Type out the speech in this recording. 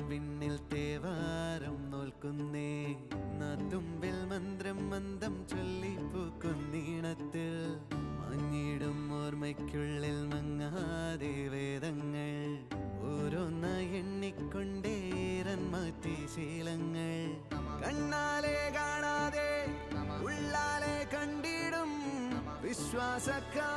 വിണ്ണിൽ തേവാരം നോൽക്കുന്നേ നാത്തുമ്പിൽ മന്ത്രം മന്ദം ചൊല്ലിപ്പൂക്കുന്നീണത്തിൽ മഞ്ഞിടും ഓർമ്മയ്ക്കുള്ളിൽ മങ്ങാതെ വേദങ്ങൾ ഓരോന്നായി എണ്ണിക്കൊണ്ടേരൻ മാറ്റി ശീലങ്ങൾ കണ്ണാലെ കാണാതെ ഉള്ളാലെ കണ്ടിടും വിശ്വാസക്കാ